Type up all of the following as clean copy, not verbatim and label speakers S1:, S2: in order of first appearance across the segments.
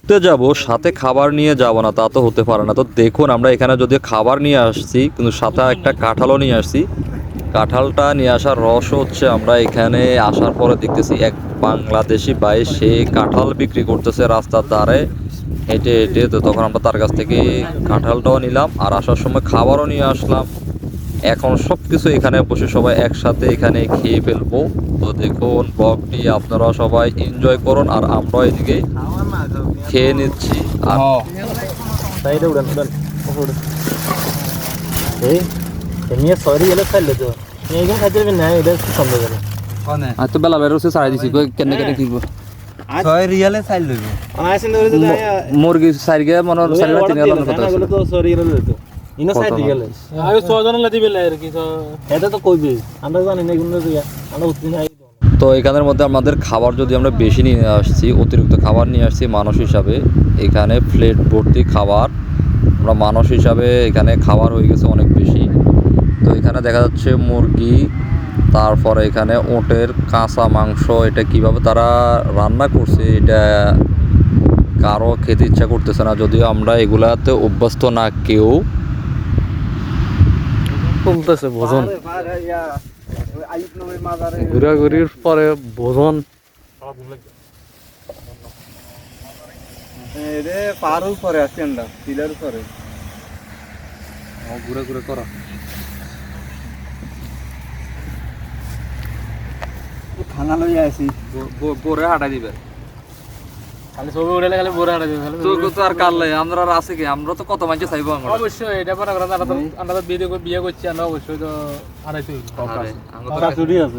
S1: ঘুরতে যাব সাথে খাবার নিয়ে যাব না, তা তো হতে পারে না। তো দেখুন আমরা এখানে যদি খাবার নিয়ে আসছি কিন্তু সাথে একটা কাঁঠালও নিয়ে আসছি। কাঁঠালটা নিয়ে আসার রহস্য হচ্ছে আমরা এখানে আসার পরে দেখতেছি এক বাংলাদেশি ভাই সে কাঁঠাল বিক্রি করতেছে রাস্তার ধারে হেঁটে হেঁটে। তো তখন আমরা তার কাছ থেকে কাঁঠালটাও নিলাম আর আসার সময় খাবারও নিয়ে আসলাম। এখন সব কিছু এখানে বসে সবাই একসাথে এখানে খেয়ে ফেলবো। তো দেখুন ব্লগটি আপনারা সবাই এনজয় করুন আর আমরা এদিকে খেয়ে নিচ্ছি। আর
S2: সাইডে উড়ান উড়ান এই এমনি সরি এলে খাইলে তো এইখানে খাইতে পারবেন না, এটা সম্ভব না।
S1: আর তো বেলা বেরোছে সারাই দিছি কেন কেন কিনবো
S3: 6 রিয়ালে চাইল লইব
S2: আইছেন ধরে তো
S1: মুরগি সাইরগে মনে সাইরগে 3 হাজার কথা আছে
S2: তো সরি এলে তো ইনো সাইড গেলে আগে 6 জন লাগি বেলা আর কি তো এটা তো কইবে আমরা জানি না কোন জায়গা আমরা উঠতে নাই।
S1: তো এখানের মধ্যে আমাদের খাবার যদি আমরা বেশি নিয়ে আসছি, অতিরিক্ত খাবার নিয়ে আসছি মানুষ হিসাবে, এখানে প্লেট ভর্তি খাবার, আমরা মানুষ হিসাবে এখানে খাবার হয়ে গেছে অনেক বেশি। তো এখানে দেখা যাচ্ছে মুরগি, তারপরে এখানে ওটের কাঁচা মাংস, এটা কিভাবে তারা রান্না করছে এটা কারো খেতে ইচ্ছা করতেছে না, যদিও আমরা এগুলাতে অভ্যস্ত না কেউ।
S2: চলতেছে ভোজন ঘুরাঘুরির পরে ভোজন
S3: রে পারু করে আছে আমরা পিলার করে
S1: ঘুরে ঘুরে করা
S3: খানা লই আইছি
S1: বোরে হাঁটা দিবে
S2: খালি ছবি উড়ালে খালি বোরা হাঁটা দিবে খালি
S1: তো তো আর কাললে আমরা আর আছে কি, আমরা তো কত মাইজে চাইবো আমরা
S2: অবশ্যই এটা পরে আমরা তো বিয়ে করছি আমরা অবশ্যই তো আড়াইশো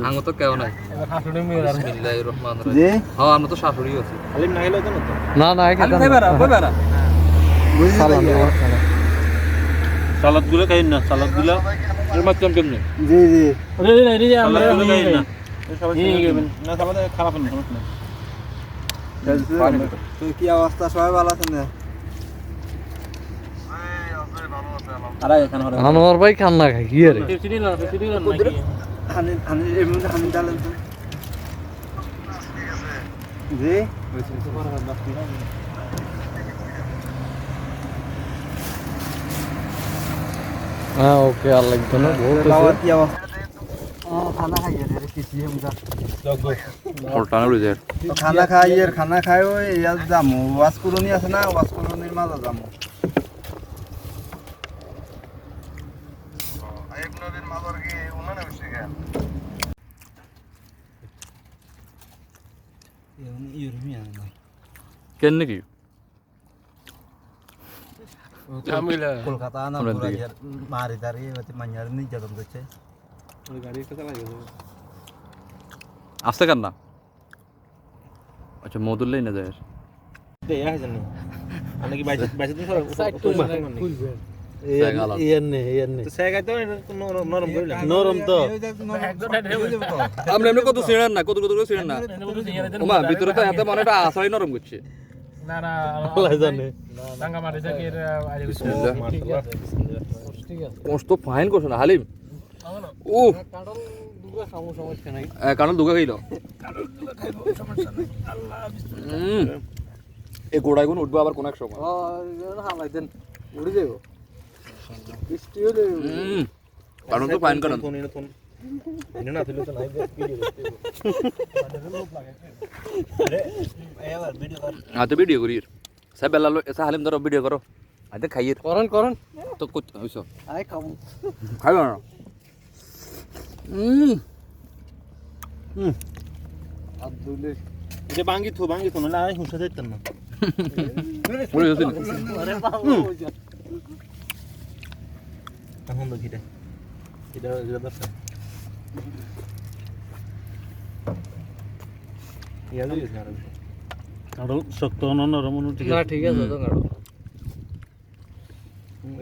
S1: আঙ্গ তো কেউ নাই।
S2: হাসুড়ি মেয়ে আর
S1: বিসমিল্লাহির রহমানির
S3: যে
S1: রহিম। হ্যাঁ আমরা তো শাশুড়ি আছি।
S2: হালিম না গেলে তো না না সালাদ গুলো খাই না, সালাদ গুলো এর মাধ্যমে কেমনে
S3: জি জি
S2: আমরা না সালাদ খারাপ না সমস্যা না।
S3: তো কি অবস্থা, সবাই ভালো আছেন না? আরে এখানে হলো
S2: আনোয়ার ভাই খান না খাই কি আরে
S3: হানি হানি এর মধ্যে হানি ডালেন তো জি
S2: হ্যাঁ ওকে আর লাগতো না বহুত
S3: বাবা কি অবস্থা খানা খাইয়ে রে কিছু বুঝা
S1: ফলটানা উড়ে যায়।
S3: খানা খাই ওই ইয়াত যামু ওয়াশ কলোনি আছে না, ওয়াশ কলোনির মাঝে যামু আইব নদীর মাঝর কি উনানে হইছে কেন ইউরোমিয়া না
S1: কেন নাকি
S3: কলকাতা না পুরা মারি দাঁড়িয়ে মাঞ্জার নির্যাতন করছে ওই গাড়ি একটা চালাই
S1: আসতে কান না। আচ্ছা মধুরলেই না যায়
S2: এই আছেন না আমি কি 22 দিন পরে খুলবে
S1: আমরা এমনি কত সিঁড়ান না, কত কত করে সিঁড়ান না ওমা ভিতরে তো এত মানে একটা আশাই নরম করছে
S2: না না আল্লাহ জানে ডাঙ্গা মারি যাকে
S1: বিসমিল্লাহ।
S2: ঠিক আছে ঠিক আছে
S1: কষ্ট ফাইন করছ না হালিম। ও
S2: কাঁঠাল দুগা সমস্যা নাই,
S1: কারণ দুগা খাইল এই গোড়ায় গুণ উঠবো আবার কোন এক সময়
S2: হালাই দেন উড়ে যাবো বৃষ্টি হলে
S1: কারণ তো ফাইন কারণ
S2: এনে না দিলে তো নাই
S1: আতে ভিডিও করি সব বেলা এসা হালিম ধরো ভিডিও করো আতে খাইয়ে
S2: করেন
S1: তো কত হইছো
S2: আই খাবো
S1: খাইবা না
S2: আব্দুলে যে বাঙ্গি থো না আই হুঁসা দিতেন না
S1: পুরো হইছে
S2: আরে বাবা এখন দেখি এটা দরকার ইয়াদ হইছে আর কারণ শক্ত নরম ঠিক আছে না ঠিক আছে তো কারণ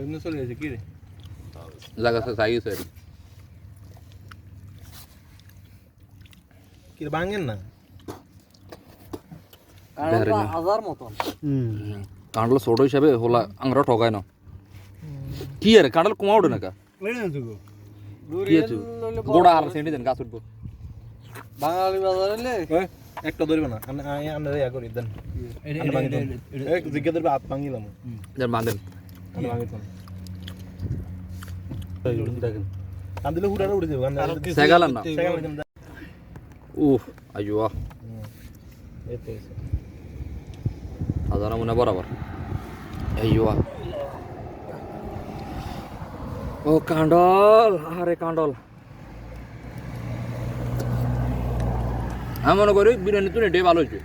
S2: এমনি চলে যাচ্ছে কি রে
S1: লাগা সাইছে
S2: কি ভাঙেন না
S3: হাজার মতন
S1: কাঁঠাল ছোট হিসাবে হলা আমরা ঠকায় না কি আরে কাঁঠাল কমা উঠে না কা কি আছে গোড়া আর সেন্ডি দেন গাছ উঠবো
S3: বাঙালি বাজারে
S2: একটা ধরবে না আমরা ইয়া করি দেন এক জিজ্ঞাসা ধরবে হাত ভাঙিলাম
S1: যার বাঁধেন
S2: আমি ভাঙিতাম দেখেন কান দিলে হুড়াটা উড়ে যাবে
S1: সেগালান না
S2: সেগাল
S1: উফ আইয়ো
S2: এতে
S1: আজানা মনে বরাবর আইয়ো ও কাঁডল আরে কাঁডল আমি মনে করি বিরিয়ানি তো এটাই ভালো হয়েছে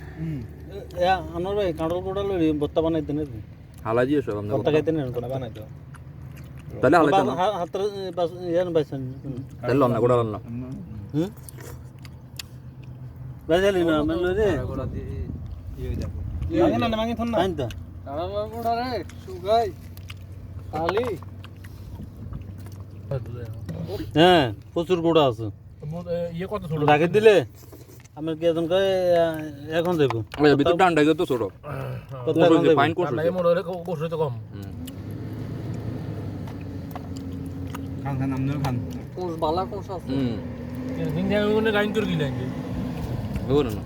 S2: আমার ভাই কাঁড়ল কোড়াল বত্তা বানাইতে না
S1: হালা দিয়ে সব আমরা
S2: বত্তা খাইতে না বানাইতে
S1: তাহলে হালাই তো
S2: হাত ইয়ান বাইছেন
S1: তাহলে লন্না গোড়া লন্না
S2: হুম বাইজালি না মানে রে মাঙ্গে না মাঙ্গে থন না আইনতা কাঁড়ল কোড়া রে সুগাই খালি হ্যাঁ প্রচুর গোড়া আছে ইয়ে কত ছোট রাখে দিলে আমি কি এখন এখন দেবো
S1: ওই ভিতর ডান্ডা তো ছোট ফাইন কোর্স
S2: লাগে মোর হলে কোর্স তো কম
S3: খান খান আমনে খান
S2: কোর্স বালা কোর্স আছে
S4: হিন্দি ওখানে লাইন করে দিলেন
S1: ওরে না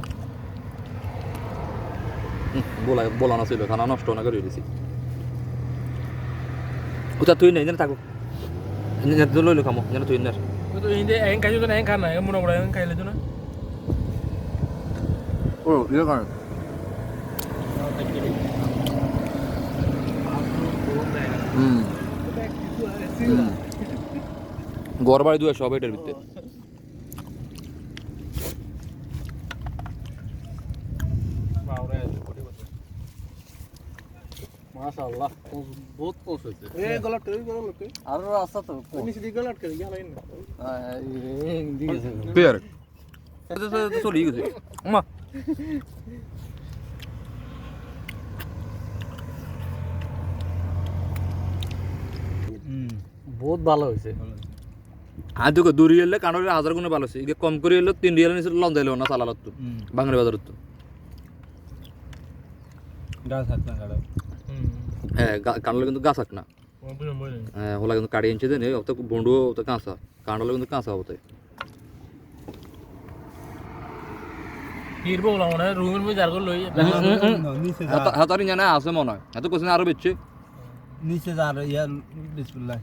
S1: বলা না ছিল খানা নষ্ট না করে দিছি কোথা তুই নেই জানা থাকো তো লইলো খামো যেন তুই না
S4: তো হিন্দি এং কাজু তো এং খানা এং মনে করে এং খাইলে তো না
S1: ও ইয়ে কারণ ঘর বাড়ি দুয়া সব এটার ভিতরে
S2: মাশাআল্লাহ বহুত কোর্স হইছে এ গলট কই গলট কই আর রাস্তা তো নিচে দি গলট কই গেল না এই দিকে
S1: পেয়ার এটা তো চলি গেছে মা
S2: বহুত ভালো হইছে
S1: আর দেখো 2 রিয়েলে কানোরে 1000 গুণে ভালো আছে ইগে কম করে হলো 3 রিয়েলে নিচে লন দিলো না চালালত তো বাংলা বাজারত তো
S3: গাছ থাকনা গাড়া
S1: হ্যাঁ কানলে কিন্তু গাছ আক না হ্যাঁ হলা কিন্তু কাটি এনছে দেন অত বন্ডু অত কাঁচা কানলে কিন্তু কাঁচা হতে
S4: কির বলা মনে রুমের মধ্যে জার করে লই
S3: নিচে
S1: হাতারি জানা আছে মনে হয় এত কোশ্চেন আরো বেচছে
S3: নিচে যা ইয়া বিসমিল্লাহ